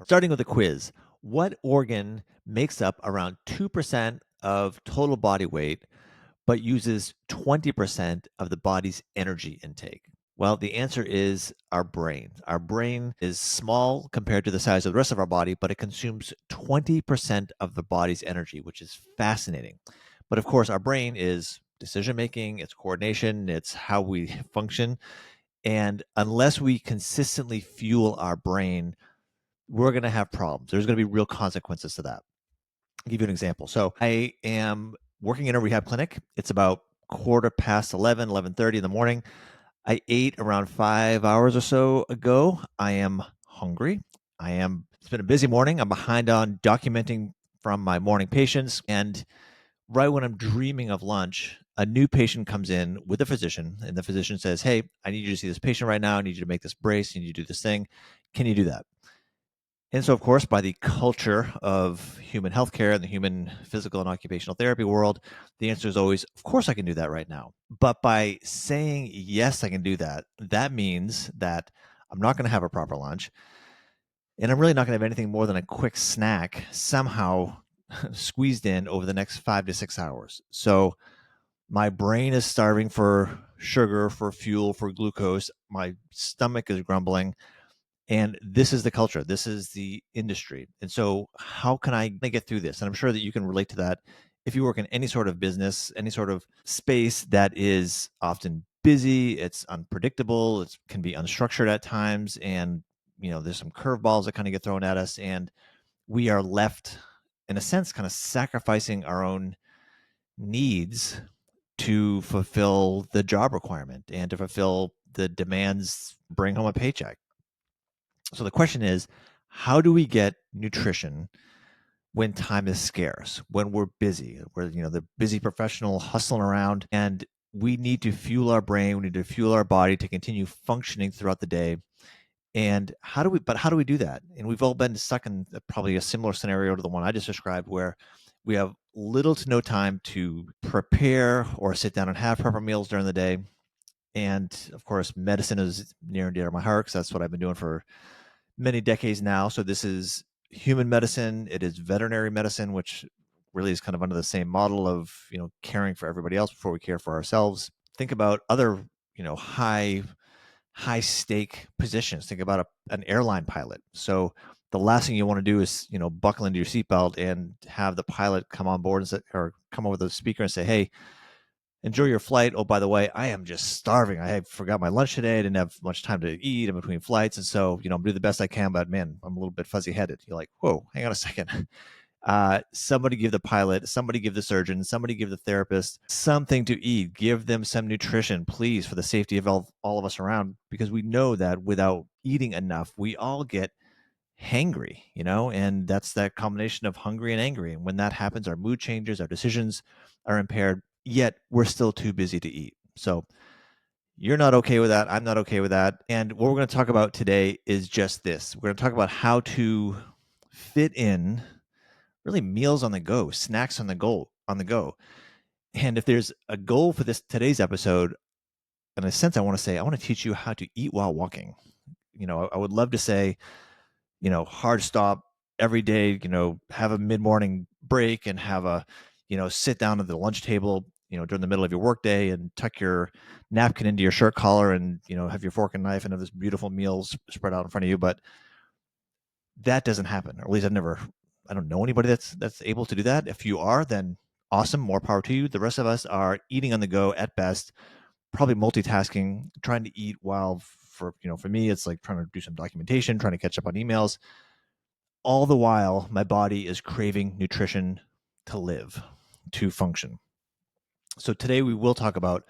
Starting with a quiz, what organ makes up around 2% of total body weight, but uses 20% of the body's energy intake? Well, the answer is our brain. Our brain is small compared to the size of the rest of our body, but it consumes 20% of the body's energy, which is fascinating. But of course, our brain is decision making, it's coordination, it's how we function. And unless we consistently fuel our brain, we're going to have problems. There's going to be real consequences to that. I'll give you an example. So I am working in a rehab clinic. It's about quarter past 11, 11:30 in the morning. I ate around 5 hours or so ago. I am hungry. It's been a busy morning. I'm behind on documenting from my morning patients. And right when I'm dreaming of lunch, a new patient comes in with a physician, and the physician says, "Hey, I need you to see this patient right now. I need you to make this brace. I need you to do this thing. Can you do that?" And so, of course, by the culture of human healthcare and the human physical and occupational therapy world, the answer is always, of course, I can do that right now. But by saying, yes, I can do that, that means that I'm not going to have a proper lunch. And I'm really not going to have anything more than a quick snack somehow squeezed in over the next 5 to 6 hours. So my brain is starving for sugar, for fuel, for glucose. My stomach is grumbling, and this is the culture, this is the industry. And so, how can I get through this? And I'm sure that you can relate to that if you work in any sort of business, any sort of space that is often busy, it's unpredictable, it can be unstructured at times. And, there's some curveballs that kind of get thrown at us. And we are left, in a sense, kind of sacrificing our own needs to fulfill the job requirement and to fulfill the demands, bring home a paycheck. So the question is, how do we get nutrition when time is scarce, when we're busy, we're, the busy professional hustling around, and we need to fuel our brain, we need to fuel our body to continue functioning throughout the day. And how do we do that? And we've all been stuck in probably a similar scenario to the one I just described, where we have little to no time to prepare or sit down and have proper meals during the day. And of course, medicine is near and dear to my heart because that's what I've been doing for many decades now. So this is human medicine. It is veterinary medicine, which really is kind of under the same model of, caring for everybody else before we care for ourselves. Think about other, high stake positions. Think about an airline pilot. So the last thing you want to do is, buckle into your seatbelt and have the pilot come on board and say, or come over the speaker and say, "Hey, enjoy your flight. Oh, by the way, I am just starving. I forgot my lunch today. I didn't have much time to eat in between flights. And so, I'm doing the best I can, but man, I'm a little bit fuzzy headed." You're like, "Whoa, hang on a second." Somebody give the pilot, somebody give the surgeon, somebody give the therapist something to eat. Give them some nutrition, please, for the safety of all of us around, because we know that without eating enough, we all get hangry, and that's that combination of hungry and angry. And when that happens, our mood changes, our decisions are impaired, yet we're still too busy to eat. So you're not okay with that. I'm not okay with that. And what we're going to talk about today is just this. We're going to talk about how to fit in really meals on the go, snacks on the go. And if there's a goal for today's episode, in a sense, I want to teach you how to eat while walking. I would love to say, hard stop every day, have a mid-morning break and have a, sit down at the lunch table, during the middle of your workday and tuck your napkin into your shirt collar and, have your fork and knife and have this beautiful meal spread out in front of you. But that doesn't happen, or at least I don't know anybody that's able to do that. If you are, then awesome, more power to you. The rest of us are eating on the go at best, probably multitasking, trying to eat while for me, it's like trying to do some documentation, trying to catch up on emails. All the while, my body is craving nutrition to live, to function. So today we will talk about,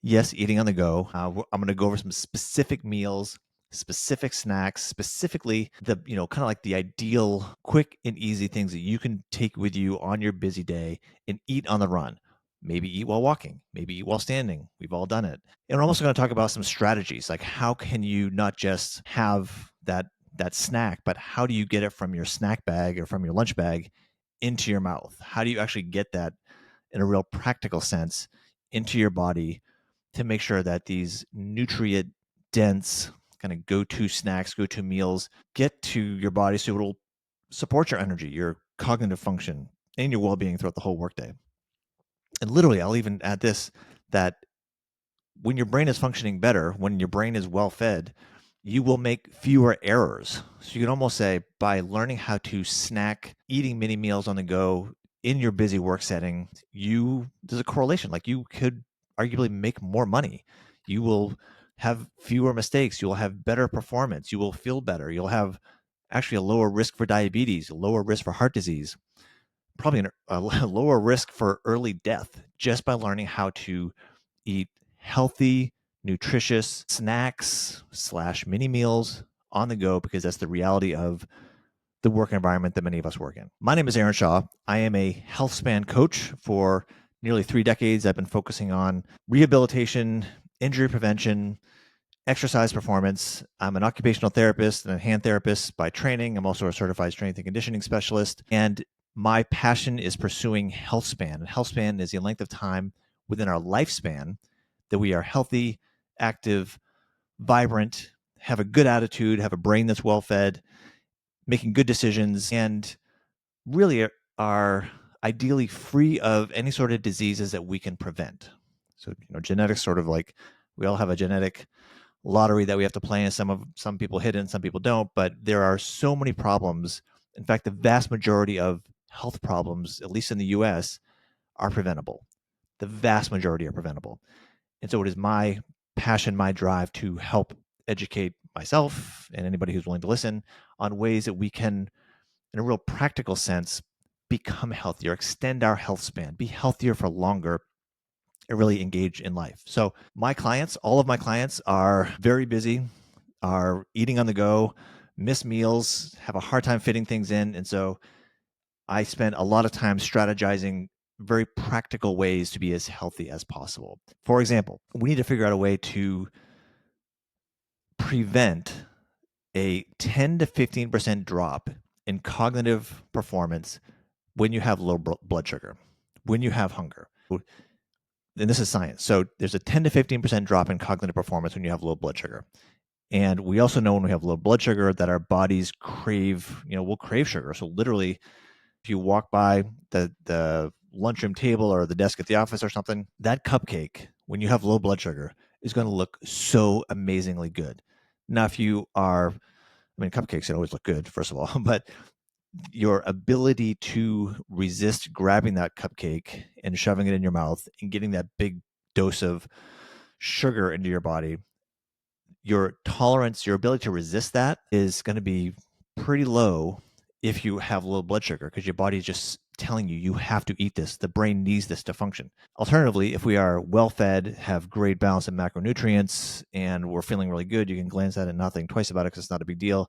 yes, eating on the go. I'm going to go over some specific meals, specific snacks, specifically the, kind of like the ideal quick and easy things that you can take with you on your busy day and eat on the run. Maybe eat while walking, maybe eat while standing. We've all done it. And we're also going to talk about some strategies, like how can you not just have that snack, but how do you get it from your snack bag or from your lunch bag into your mouth? How do you actually get that in a real practical sense into your body to make sure that these nutrient dense kind of go-to snacks, go-to meals get to your body so it'll support your energy, your cognitive function, and your well-being throughout the whole workday. And literally, I'll even add this, that when your brain is functioning better, when your brain is well fed, you will make fewer errors. So you can almost say by learning how to snack, eating mini meals on the go in your busy work setting, there's a correlation. Like you could arguably make more money. You will have fewer mistakes. You'll have better performance. You will feel better. You'll have actually a lower risk for diabetes, a lower risk for heart disease, probably a lower risk for early death just by learning how to eat healthy, nutritious snacks slash mini meals on the go, because that's the reality of the work environment that many of us work in. My name is Aaron Shaw. I am a Healthspan coach. For nearly 3 decades, I've been focusing on rehabilitation, injury prevention, exercise performance. I'm an occupational therapist and a hand therapist by training. I'm also a certified strength and conditioning specialist. And my passion is pursuing health span. And health span is the length of time within our lifespan that we are healthy, active, vibrant, have a good attitude, have a brain that's well fed, making good decisions, and really are ideally free of any sort of diseases that we can prevent. So, genetics, sort of like we all have a genetic lottery that we have to play, and some people hit it and some people don't, but there are so many problems. In fact, the vast majority of health problems, at least in the US, are preventable. The vast majority are preventable. And so it is my passion, my drive to help educate myself and anybody who's willing to listen on ways that we can, in a real practical sense, become healthier, extend our health span, be healthier for longer, and really engage in life. So all of my clients are very busy, are eating on the go, miss meals, have a hard time fitting things in. And so I spend a lot of time strategizing very practical ways to be as healthy as possible. For example, we need to figure out a way to prevent a 10 to 15% drop in cognitive performance when you have low blood sugar, when you have hunger. And this is science. So there's a 10 to 15% drop in cognitive performance when you have low blood sugar. And we also know when we have low blood sugar that our bodies we'll crave sugar. So literally, if you walk by the lunchroom table or the desk at the office or something, that cupcake, when you have low blood sugar, is going to look so amazingly good. Now, cupcakes always look good, first of all, but your ability to resist grabbing that cupcake and shoving it in your mouth and getting that big dose of sugar into your body, your tolerance, your ability to resist that is going to be pretty low if you have low blood sugar, because your body is just telling you, you have to eat this. The brain needs this to function. Alternatively, if we are well fed, have great balance of macronutrients, and we're feeling really good, you can glance at it and not think twice about it because it's not a big deal.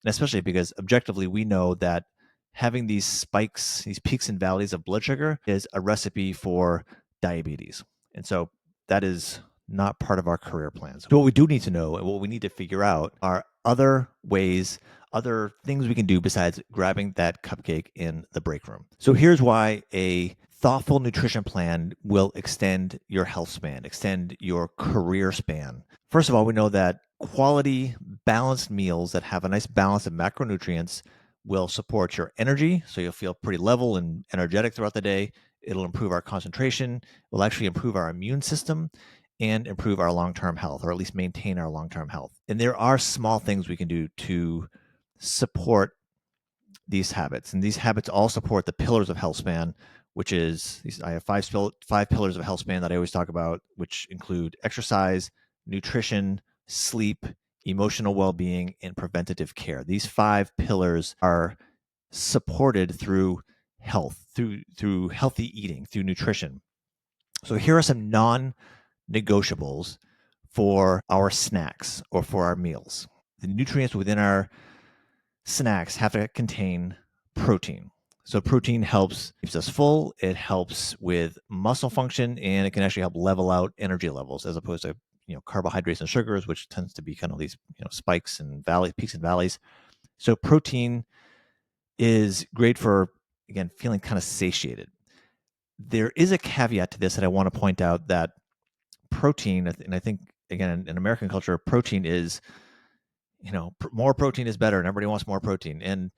And especially because objectively, we know that having these spikes, these peaks and valleys of blood sugar is a recipe for diabetes. And so that is not part of our career plans. So what we do need to know and what we need to figure out are other ways, other things we can do besides grabbing that cupcake in the break room. So here's why a thoughtful nutrition plan will extend your health span, extend your career span. First of all, we know that quality, balanced meals that have a nice balance of macronutrients will support your energy, so you'll feel pretty level and energetic throughout the day. It'll improve our concentration, will actually improve our immune system, and improve our long-term health, or at least maintain our long-term health. And there are small things we can do to support these habits. And these habits all support the pillars of Healthspan, which is, I have five pillars of Healthspan that I always talk about, which include exercise, nutrition, sleep, emotional well-being, and preventative care. These 5 pillars are supported through health, through healthy eating, through nutrition. So here are some non-negotiables for our snacks or for our meals. The nutrients within our snacks have to contain protein. So protein keeps us full, it helps with muscle function, and it can actually help level out energy levels as opposed to carbohydrates and sugars, which tends to be kind of these spikes and peaks and valleys. So protein is great for, again, feeling kind of satiated. There is a caveat to this that I want to point out, that protein, and I think again, in American culture, protein is, more protein is better and everybody wants more protein. And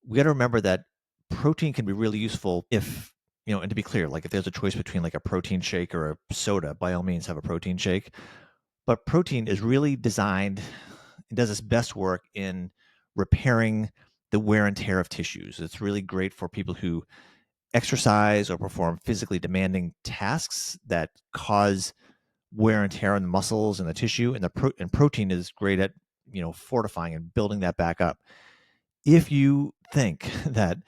we got to remember that protein can be really useful if, and to be clear, like if there's a choice between like a protein shake or a soda, by all means have a protein shake. But protein is really designed, it does its best work in repairing the wear and tear of tissues. It's really great for people who exercise or perform physically demanding tasks that cause wear and tear on the muscles and the tissue. And and protein is great at fortifying and building that back up. If you think that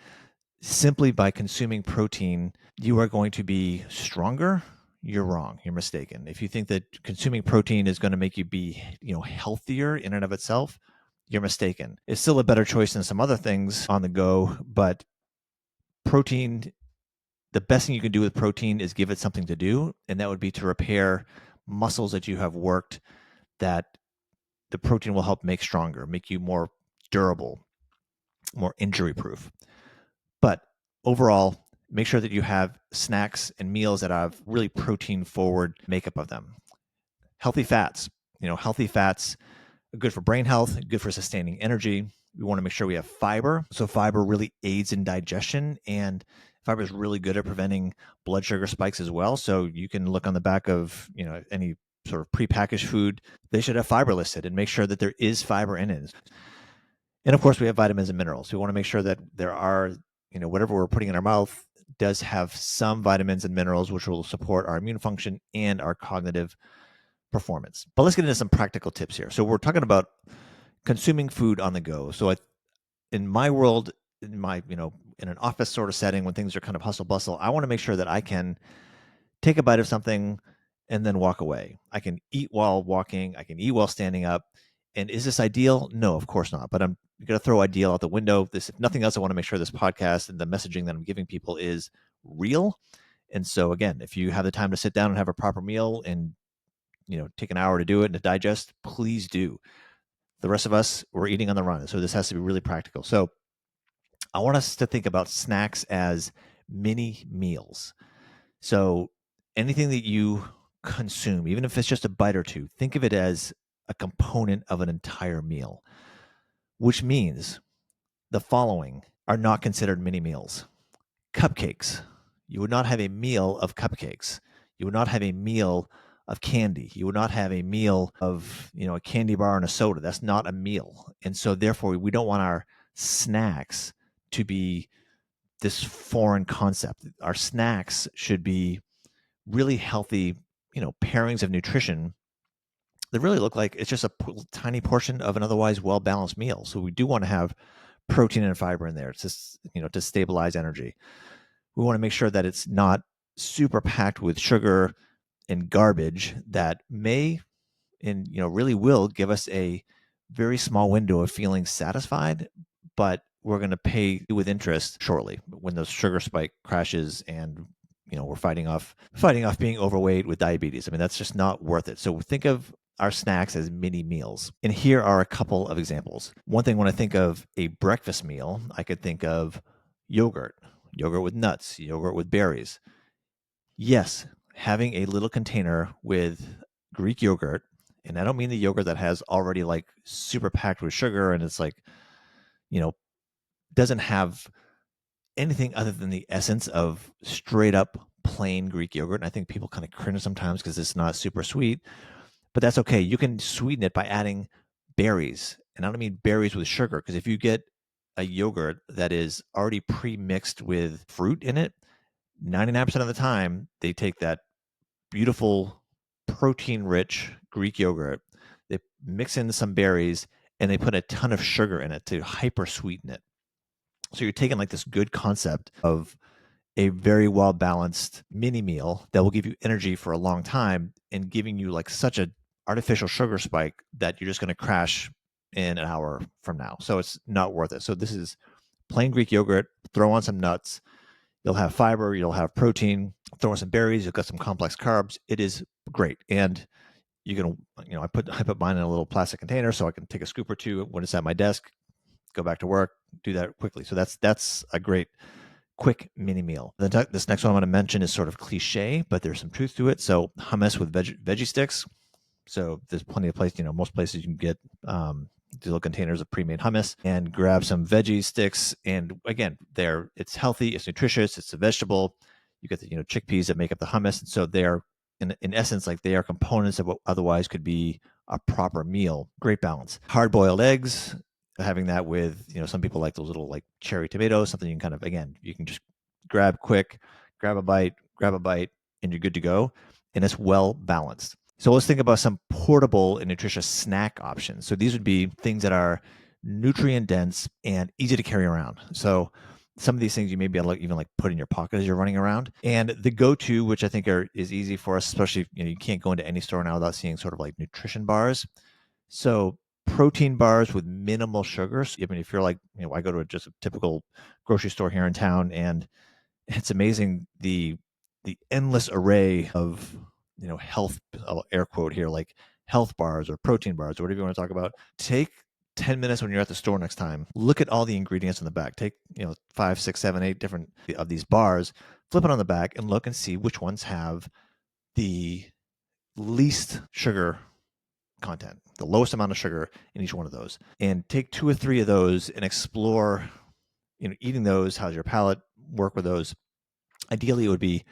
simply by consuming protein you are going to be stronger, you're wrong. You're mistaken. If you think that consuming protein is going to make you be, healthier in and of itself, you're mistaken. It's still a better choice than some other things on the go, but protein, the best thing you can do with protein is give it something to do, and that would be to repair muscles that you have worked, that the protein will help make stronger, make you more durable, more injury proof. But overall, make sure that you have snacks and meals that have really protein forward makeup of them. Healthy fats, healthy fats are good for brain health, good for sustaining energy. We want to make sure we have fiber. So fiber really aids in digestion, and fiber is really good at preventing blood sugar spikes as well. So you can look on the back of, any sort of prepackaged food, they should have fiber listed, and make sure that there is fiber in it. And of course, we have vitamins and minerals. We want to make sure that there are, whatever we're putting in our mouth does have some vitamins and minerals, which will support our immune function and our cognitive performance. But let's get into some practical tips here. So we're talking about consuming food on the go. So in my world, in my, in an office sort of setting, when things are kind of hustle bustle, I want to make sure that I can take a bite of something and then walk away. I can eat while walking. I can eat while standing up. And is this ideal? No, of course not. But I'm going to throw ideal out the window. If nothing else, I want to make sure this podcast and the messaging that I'm giving people is real. And so again, if you have the time to sit down and have a proper meal and, take an hour to do it and to digest, please do. The rest of us, we're eating on the run. So this has to be really practical. So I want us to think about snacks as mini meals. So anything that you consume, even if it's just a bite or two, think of it as a component of an entire meal, which means the following are not considered mini meals. Cupcakes. You would not have a meal of cupcakes. You would not have a meal of candy. You would not have a meal of, a candy bar and a soda. That's not a meal. And so therefore, we don't want our snacks to be this foreign concept. Our snacks should be really healthy, pairings of nutrition that really look like it's just a tiny portion of an otherwise well-balanced meal. So we do want to have protein and fiber in there to stabilize energy. We want to make sure that it's not super packed with sugar and garbage that may and really will give us a very small window of feeling satisfied, but we're going to pay with interest shortly when the sugar spike crashes and we're fighting off being overweight with diabetes. I mean, that's just not worth it. So think of our snacks as mini meals. And here are a couple of examples. One thing, when I think of a breakfast meal, I could think of yogurt with nuts, yogurt with berries. Yes, having a little container with Greek yogurt, and I don't mean the yogurt that has already like super packed with sugar and it's like, doesn't have anything other than the essence of straight up plain Greek yogurt. And I think people kind of cringe sometimes because it's not super sweet, but that's okay. You can sweeten it by adding berries. And I don't mean berries with sugar, because if you get a yogurt that is already pre-mixed with fruit in it, 99% of the time they take that beautiful protein-rich Greek yogurt, they mix in some berries, and they put a ton of sugar in it to hyper sweeten it. So you're taking like this good concept of a very well balanced mini meal that will give you energy for a long time and giving you like such an artificial sugar spike that you're just going to crash in an hour from now. So it's not worth it. So this is plain Greek yogurt, throw on some nuts, you'll have fiber, you'll have protein, throw in some berries, you'll get some complex carbs. It is great. And you can, I put mine in a little plastic container so I can take a scoop or two when it's at my desk, go back to work, do that quickly. So that's a great quick mini meal. This next one I'm going to mention is sort of cliche, but there's some truth to it. So hummus with veggie sticks. So there's plenty of places, most places you can get these little containers of pre-made hummus and grab some veggie sticks. And again, it's healthy, it's nutritious, it's a vegetable. You get the chickpeas that make up the hummus, and so they're in essence like they are components of what otherwise could be a proper meal. Great balance. Hard boiled eggs, having that with some people like those little like cherry tomatoes, something you can kind of again you can just grab quick, grab a bite, and you're good to go, and it's well balanced. So let's think about some portable and nutritious snack options. So these would be things that are nutrient dense and easy to carry around. So some of these things you may be able to even like put in your pocket as you're running around. And the go-to, which I think is easy for us, especially you can't go into any store now without seeing sort of like nutrition bars. So protein bars with minimal sugars. I mean, if you're like, I go to just a typical grocery store here in town, and it's amazing the endless array of health, I'll air quote here, like health bars or protein bars or whatever you want to talk about. Take 10 minutes when you're at the store next time, look at all the ingredients on the back. Take 5, 6, 7, 8 different of these bars, flip it on the back and look and see which ones have the least sugar content, the lowest amount of sugar in each one of those, and take 2 or 3 of those and explore eating those. How's your palate work with those? Ideally it would be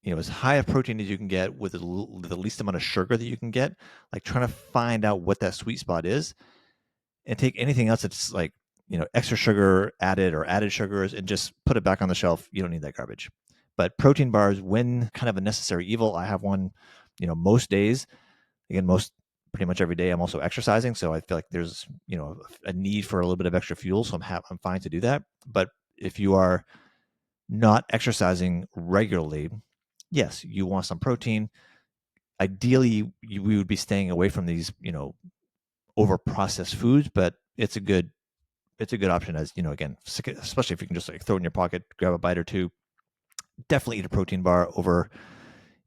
as high a protein as you can get with the least amount of sugar that you can get, like trying to find out what that sweet spot is, and take anything else that's like extra sugar added or added sugars and just put it back on the shelf. You don't need that garbage. But protein bars, when kind of a necessary evil, I have one most days. Again, pretty much every day I'm also exercising, so I feel like there's a need for a little bit of extra fuel, so I'm fine to do that. But if you are not exercising regularly, yes, you want some protein. Ideally, we would be staying away from these, over processed foods, but it's a good option as, again, especially if you can just like throw it in your pocket, grab a bite or two. Definitely eat a protein bar over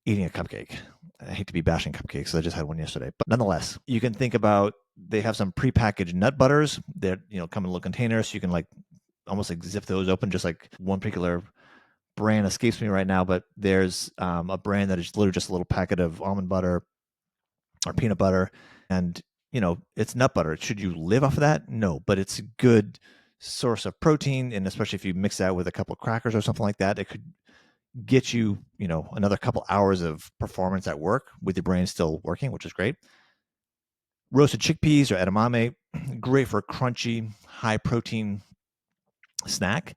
eating a cupcake. I hate to be bashing cupcakes. I just had one yesterday, but nonetheless, you can think about, they have some prepackaged nut butters that, come in little containers. So you can like almost like zip those open, just like one particular brand escapes me right now, but there's a brand that is literally just a little packet of almond butter or peanut butter, and it's nut butter. Should you live off of that? No, but it's a good source of protein, and especially if you mix that with a couple of crackers or something like that, it could get you another couple hours of performance at work with your brain still working, which is great. Roasted chickpeas or edamame, great for a crunchy, high protein snack.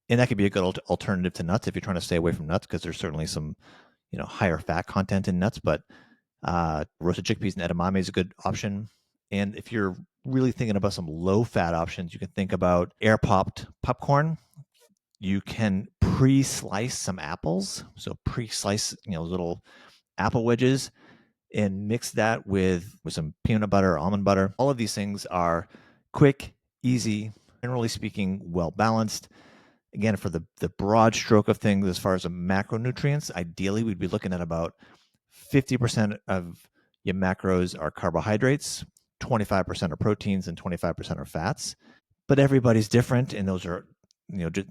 And that could be a good alternative to nuts if you're trying to stay away from nuts, because there's certainly some, higher fat content in nuts. But roasted chickpeas and edamame is a good option. And if you're really thinking about some low fat options, you can think about air popped popcorn. You can pre-slice some apples. So pre-slice, little apple wedges, and mix that with some peanut butter or almond butter. All of these things are quick, easy, generally speaking, well balanced. Again, for the broad stroke of things, as far as the macronutrients, ideally we'd be looking at about 50% of your macros are carbohydrates, 25% are proteins, and 25% are fats. But everybody's different, and those are,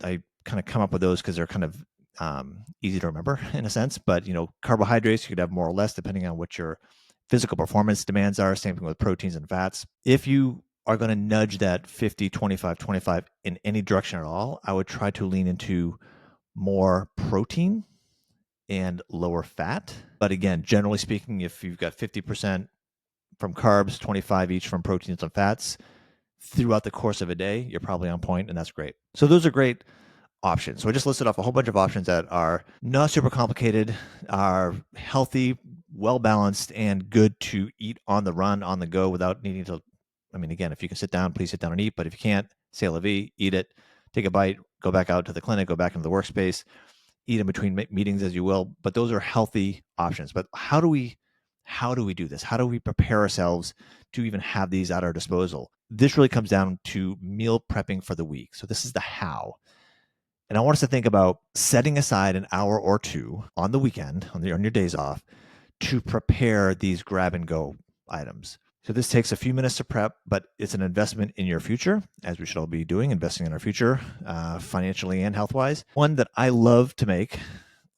I kind of come up with those because they're kind of easy to remember in a sense. But carbohydrates, you could have more or less depending on what your physical performance demands are. Same thing with proteins and fats. If you are going to nudge that 50, 25, 25 in any direction at all, I would try to lean into more protein and lower fat. But again, generally speaking, if you've got 50% from carbs, 25 each from proteins and fats throughout the course of a day, you're probably on point, and that's great. So those are great options. So I just listed off a whole bunch of options that are not super complicated, are healthy, well balanced, and good to eat on the run, on the go, without needing to. I mean, again, if you can sit down, please sit down and eat. But if you can't, say la vie, eat it, take a bite, go back out to the clinic, go back into the workspace, eat in between meetings as you will. But those are healthy options. But how do we do this? How do we prepare ourselves to even have these at our disposal? This really comes down to meal prepping for the week. So this is the how. And I want us to think about setting aside an hour or two on the weekend, on your days off, to prepare these grab and go items. So this takes a few minutes to prep, but it's an investment in your future, as we should all be doing, investing in our future, financially and health-wise. One that I love to make,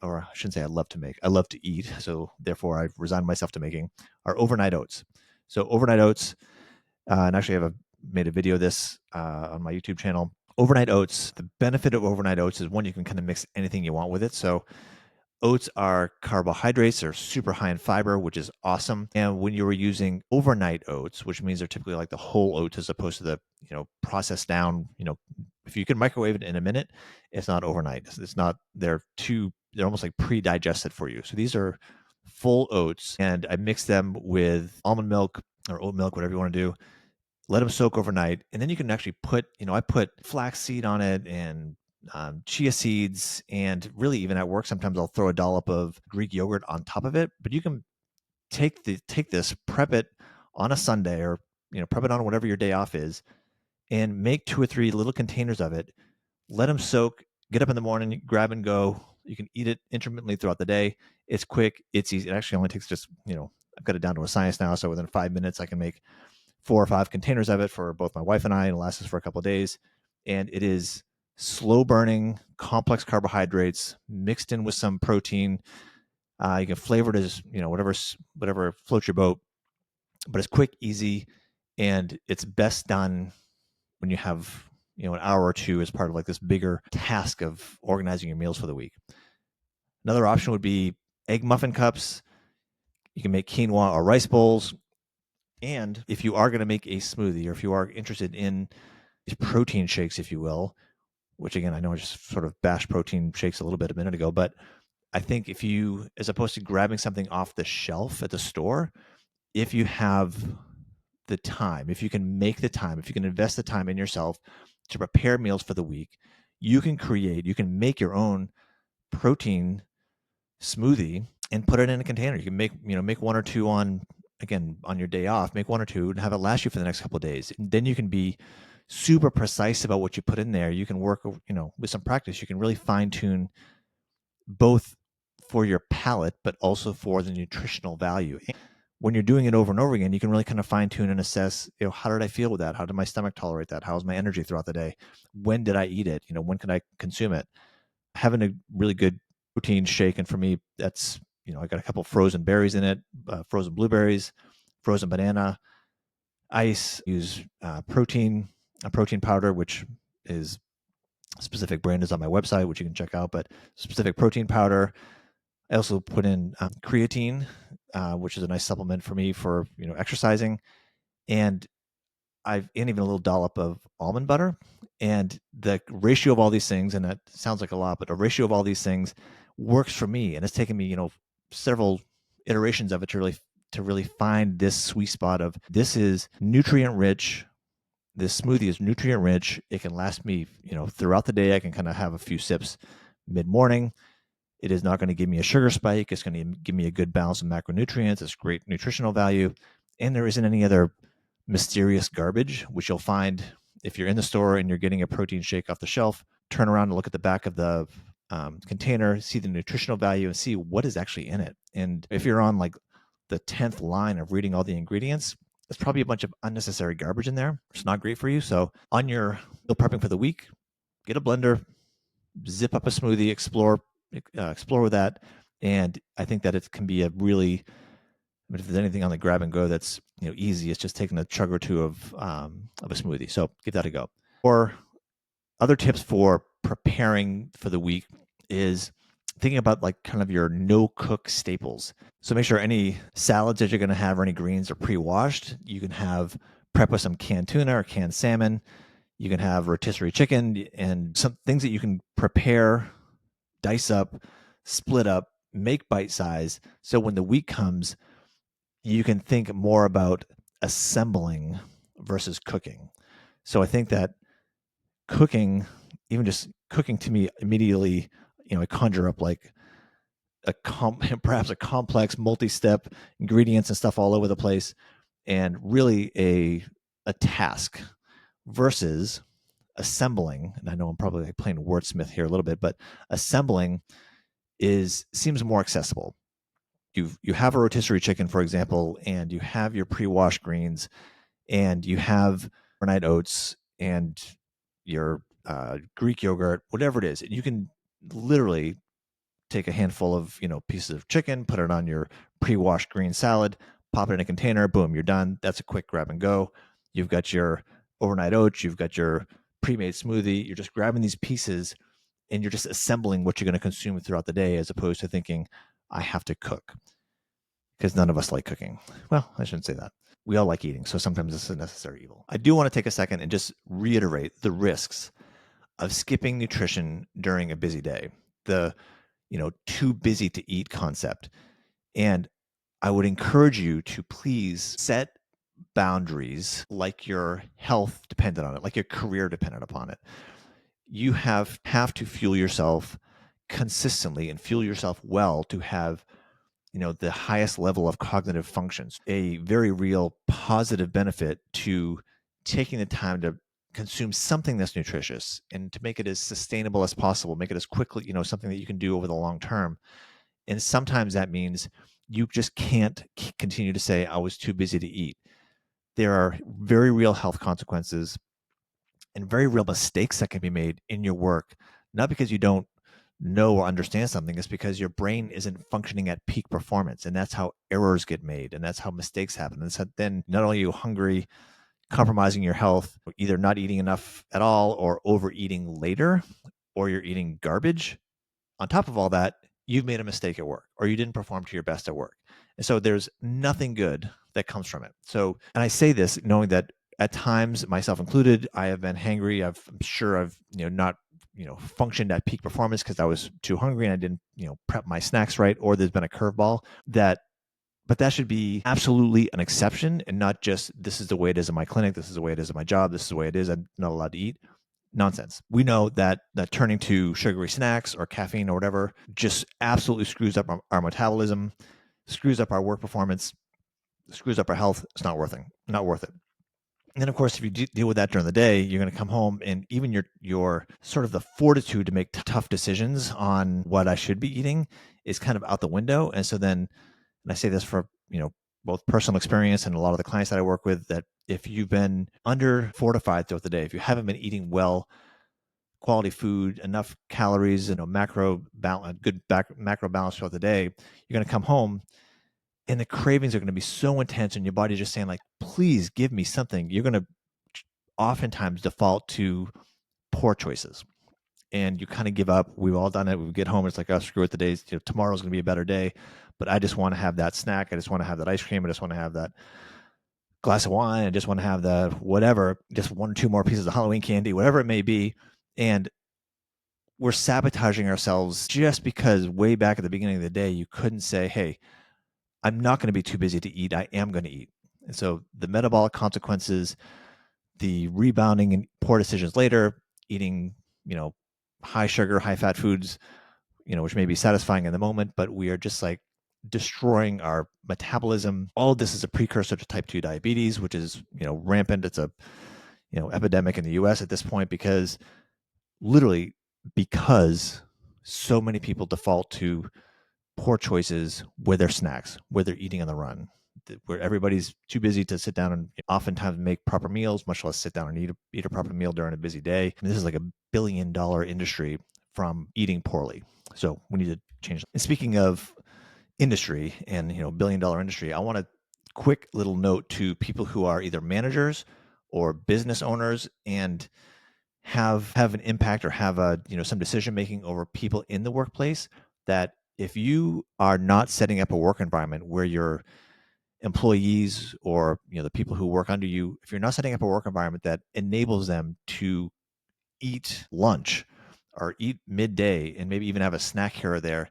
or I shouldn't say I love to make, I love to eat. So therefore I've resigned myself to making, are overnight oats. So overnight oats, and actually I've made a video of this on my YouTube channel. Overnight oats, the benefit of overnight oats is one, you can kind of mix anything you want with it. So oats are carbohydrates, they're super high in fiber, which is awesome. And when you were using overnight oats, which means they're typically like the whole oats as opposed to the, processed down, if you can microwave it in a minute, it's not overnight. It's not, they're almost like pre-digested for you. So these are full oats, and I mix them with almond milk or oat milk, whatever you want to do. Let them soak overnight, and then you can actually put, I put flaxseed on it and chia seeds, and really even at work sometimes I'll throw a dollop of Greek yogurt on top of it. But you can take this, prep it on a Sunday, or prep it on whatever your day off is, and make 2 or 3 little containers of it. Let them soak. Get up in the morning, grab and go. You can eat it intermittently throughout the day. It's quick. It's easy. It actually only takes just, I've got it down to a science now. So within 5 minutes, I can make 4 or 5 containers of it for both my wife and I, and it lasts us for a couple of days. And it is slow burning, complex carbohydrates mixed in with some protein. You can flavor it as, whatever floats your boat, but it's quick, easy, and it's best done when you have, an hour or two as part of like this bigger task of organizing your meals for the week. Another option would be egg muffin cups. You can make quinoa or rice bowls. And if you are going to make a smoothie, or if you are interested in these protein shakes, if you will, which again, I know I just sort of bashed protein shakes a little bit a minute ago, but I think if you, as opposed to grabbing something off the shelf at the store, if you have the time, if you can make the time, if you can invest the time in yourself to prepare meals for the week, you can make your own protein smoothie and put it in a container. You can make 1 or 2 on your day off, make 1 or 2 and have it last you for the next couple of days. And then you can be super precise about what you put in there. You can work, with some practice, you can really fine tune both for your palate, but also for the nutritional value. And when you're doing it over and over again, you can really kind of fine tune and assess, how did I feel with that? How did my stomach tolerate that? How's my energy throughout the day? When did I eat it? When can I consume it? Having a really good protein shake, and for me, that's, I got a couple frozen berries in it, frozen blueberries, frozen banana, ice. Use a protein powder, which is specific brand is on my website, which you can check out. But specific protein powder. I also put in creatine, which is a nice supplement for me for exercising, and and even a little dollop of almond butter. And the ratio of all these things, and that sounds like a lot, but a ratio of all these things works for me. And it's taken me, several iterations of it to really find this sweet spot of, this is nutrient rich. This smoothie is nutrient rich. It can last me, throughout the day. I can kind of have a few sips mid morning. It is not going to give me a sugar spike. It's going to give me a good balance of macronutrients. It's great nutritional value. And there isn't any other mysterious garbage, which you'll find if you're in the store and you're getting a protein shake off the shelf. Turn around and look at the back of the container, see the nutritional value, and see what is actually in it. And if you're on like the 10th line of reading all the ingredients, there's probably a bunch of unnecessary garbage in there. It's not great for you. So on your meal prepping for the week, get a blender, zip up a smoothie, explore with that. And I think that it can be a really, if there's anything on the grab and go that's easy, it's just taking a chug or two of a smoothie. So give that a go. Or other tips for preparing for the week is thinking about like kind of your no cook staples. So make sure any salads that you're going to have or any greens are pre-washed. You can have prep with some canned tuna or canned salmon. You can have rotisserie chicken and some things that you can prepare, dice up, split up, make bite size. So when the week comes, you can think more about assembling versus cooking. So I think that cooking, even just cooking to me immediately, I conjure up like perhaps a complex multi-step ingredients and stuff all over the place, and really a task versus assembling. And I know I'm probably like playing wordsmith here a little bit, but assembling seems more accessible. You have a rotisserie chicken, for example, and you have your pre-washed greens, and you have overnight oats and your Greek yogurt, whatever it is. And you can literally take a handful of, pieces of chicken, put it on your pre-washed green salad, pop it in a container, boom, you're done. That's a quick grab and go. You've got your overnight oats, you've got your pre-made smoothie. You're just grabbing these pieces and you're just assembling what you're going to consume throughout the day, as opposed to thinking, I have to cook, because none of us like cooking. Well, I shouldn't say that. We all like eating, so sometimes it's a necessary evil. I do want to take a second and just reiterate the risks of skipping nutrition during a busy day. The, too busy to eat concept. And I would encourage you to please set boundaries, like your health dependent on it, like your career dependent upon it. You have to fuel yourself consistently and fuel yourself well to have, the highest level of cognitive functions. A very real positive benefit to taking the time to consume something that's nutritious and to make it as sustainable as possible, make it as quickly, something that you can do over the long term. And sometimes that means you just can't continue to say, I was too busy to eat. There are very real health consequences and very real mistakes that can be made in your work, not because you don't know or understand something, it's because your brain isn't functioning at peak performance. And that's how errors get made. And that's how mistakes happen. And so then not only are you hungry, compromising your health, either not eating enough at all or overeating later, or you're eating garbage. On top of all that, you've made a mistake at work or you didn't perform to your best at work. And so there's nothing good that comes from it. So, and I say this knowing that at times, myself included, I have been hangry. I'm sure I've, not, functioned at peak performance because I was too hungry and I didn't, prep my snacks right, or there's been a curveball that, but that should be absolutely an exception and not just, this is the way it is in my clinic. This is the way it is in my job. This is the way it is. I'm not allowed to eat. Nonsense. We know that turning to sugary snacks or caffeine or whatever just absolutely screws up our metabolism, screws up our work performance, screws up our health. It's not worth it. And then, of course, if you deal with that during the day, you're going to come home and even your sort of the fortitude to make tough decisions on what I should be eating is kind of out the window. And so then, and I say this for, both personal experience and a lot of the clients that I work with, that if you've been under fortified throughout the day, if you haven't been eating well, quality food, enough calories, macro balance, macro balance throughout the day, you're going to come home and the cravings are going to be so intense and your body's just saying like, please give me something. You're going to oftentimes default to poor choices and you kind of give up. We've all done it. We get home, it's like, oh, screw it. Tomorrow's going to be a better day, but I just want to have that snack. I just want to have that ice cream. I just want to have that glass of wine. I just want to have the whatever, just one or two more pieces of Halloween candy, whatever it may be. And we're sabotaging ourselves just because way back at the beginning of the day, you couldn't say, hey, I'm not going to be too busy to eat. I am going to eat. And so the metabolic consequences, the rebounding and poor decisions later, eating, high sugar, high fat foods, which may be satisfying in the moment, but we are just like destroying our metabolism. All of this is a precursor to type 2 diabetes, which is, rampant. It's a, epidemic in the US at this point literally because so many people default to poor choices with their snacks, where they're eating on the run, where everybody's too busy to sit down and oftentimes make proper meals, much less sit down and eat a proper meal during a busy day. And this is like $1 billion industry from eating poorly. So we need to change that. And speaking of industry and, $1 billion industry, I want a quick little note to people who are either managers or business owners and have an impact or have some decision making over people in the workplace, that if you are not setting up a work environment where your employees or the people who work under you, if you're not setting up a work environment that enables them to eat lunch or eat midday and maybe even have a snack here or there,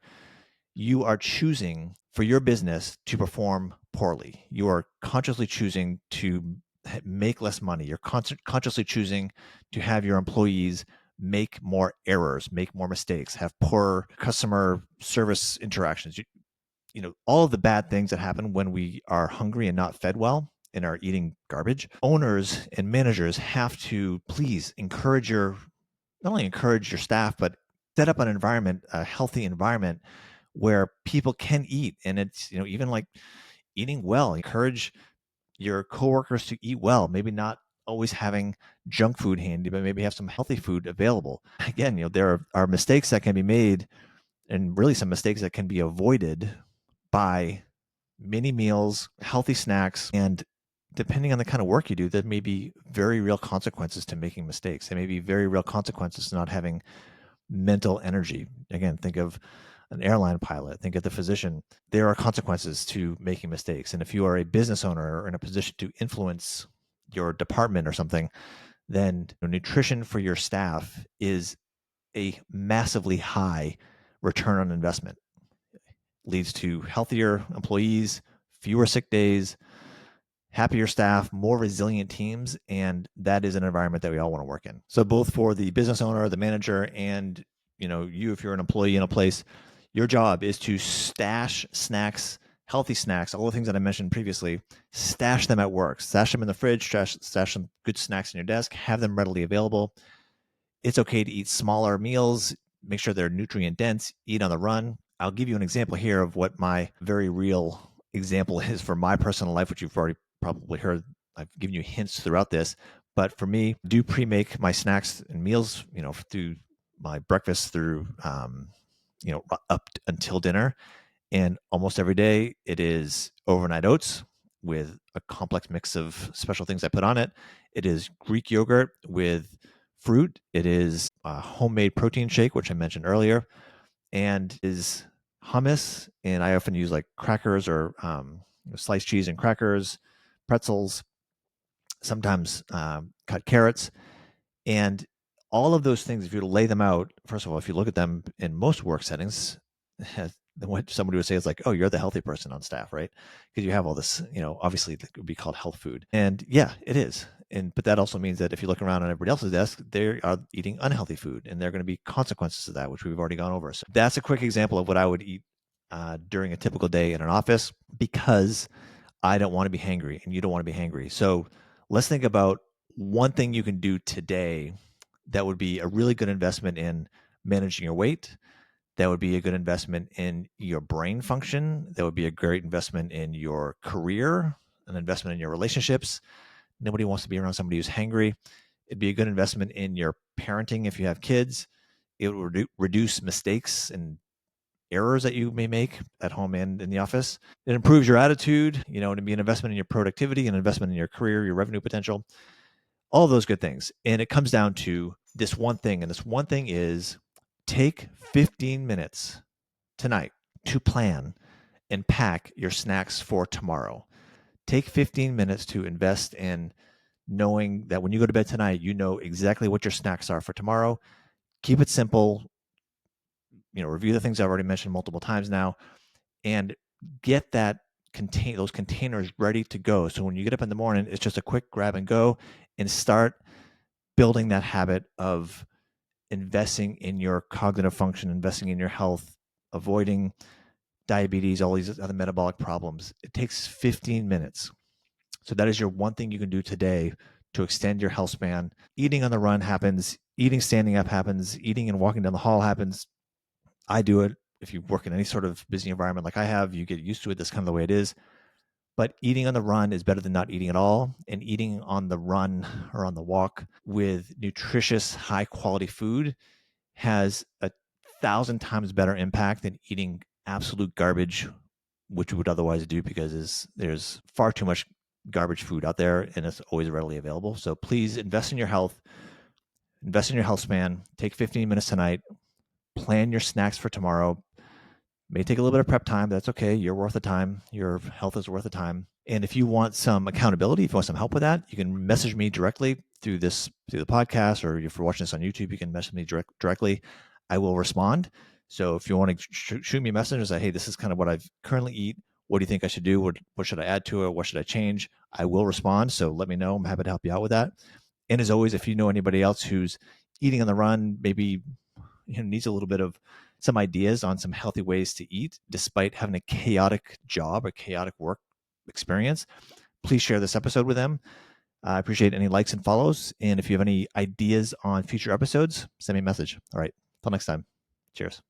you are choosing for your business to perform poorly. You are consciously choosing to make less money. You're consciously choosing to have your employees make more errors, make more mistakes, have poor customer service interactions. All of the bad things that happen when we are hungry and not fed well and are eating garbage. Owners and managers have to please not only encourage your staff, but set up an environment, a healthy environment where people can eat. And it's, even like eating well, encourage your coworkers to eat well, maybe not always having junk food handy, but maybe have some healthy food available. Again, there are mistakes that can be made and really some mistakes that can be avoided by mini meals, healthy snacks, and depending on the kind of work you do, there may be very real consequences to making mistakes. There may be very real consequences to not having mental energy. Again, think of an airline pilot, think of the physician. There are consequences to making mistakes. And if you are a business owner or in a position to influence your department or something, then nutrition for your staff is a massively high return on investment. Leads to healthier employees, fewer sick days, happier staff, more resilient teams, and that is an environment that we all want to work in. So both for the business owner, the manager, and you, if you're an employee in a place, your job is to stash snacks, healthy snacks, all the things that I mentioned previously, stash them at work, stash them in the fridge, stash some good snacks in your desk, have them readily available. It's okay to eat smaller meals, make sure they're nutrient dense, eat on the run. I'll give you an example here of what my very real example is for my personal life, which you've already probably heard. I've given you hints throughout this, but for me, I do pre-make my snacks and meals, through my breakfast through, up until dinner. And almost every day it is overnight oats with a complex mix of special things I put on it. It is Greek yogurt with fruit. It is a homemade protein shake, which I mentioned earlier, and is hummus. And I often use like crackers or sliced cheese and crackers, pretzels, sometimes cut carrots. And all of those things, if you lay them out, first of all, if you look at them in most work settings, what somebody would say is like, oh, you're the healthy person on staff, right? Because you have all this, obviously it would be called health food. And yeah, it is. But that also means that if you look around on everybody else's desk, they are eating unhealthy food, and there are going to be consequences to that, which we've already gone over. So that's a quick example of what I would eat during a typical day in an office, because I don't want to be hangry and you don't want to be hangry. So let's think about one thing you can do today that would be a really good investment in managing your weight. That would be a good investment in your brain function. That would be a great investment in your career, an investment in your relationships. Nobody wants to be around somebody who's hangry. It'd be a good investment in your parenting if you have kids. It would reduce mistakes and errors that you may make at home and in the office. It improves your attitude, to be an investment in your productivity, an investment in your career, your revenue potential, all those good things. And it comes down to this one thing. And this one thing is take 15 minutes tonight to plan and pack your snacks for tomorrow. Take 15 minutes to invest in knowing that when you go to bed tonight, you know exactly what your snacks are for tomorrow. Keep it simple. Review the things I've already mentioned multiple times now, and get those containers ready to go. So when you get up in the morning, it's just a quick grab and go, and start building that habit of investing in your cognitive function, investing in your health, avoiding diabetes, all these other metabolic problems. It takes 15 minutes. So that is your one thing you can do today to extend your health span. Eating on the run happens. Eating standing up happens. Eating and walking down the hall happens. I do it. If you work in any sort of busy environment like I have, you get used to it. That's kind of the way it is. But eating on the run is better than not eating at all. And eating on the run or on the walk with nutritious, high quality food has 1,000 times better impact than eating absolute garbage, which we would otherwise do, because there's far too much garbage food out there and it's always readily available. So please invest in your health, invest in your health span. Take 15 minutes tonight, plan your snacks for tomorrow. May take a little bit of prep time, but that's okay. You're worth the time. Your health is worth the time. And if you want some accountability, if you want some help with that, you can message me directly through the podcast, or if you're watching this on YouTube, you can message me directly. I will respond. So if you want to shoot me a message and say, hey, this is kind of what I currently eat. What do you think I should do? What should I add to it? What should I change? I will respond. So let me know. I'm happy to help you out with that. And as always, if you know anybody else who's eating on the run, maybe needs a little bit of some ideas on some healthy ways to eat despite having a chaotic job or chaotic work experience, please share this episode with them. I appreciate any likes and follows. And if you have any ideas on future episodes, send me a message. All right. Till next time. Cheers.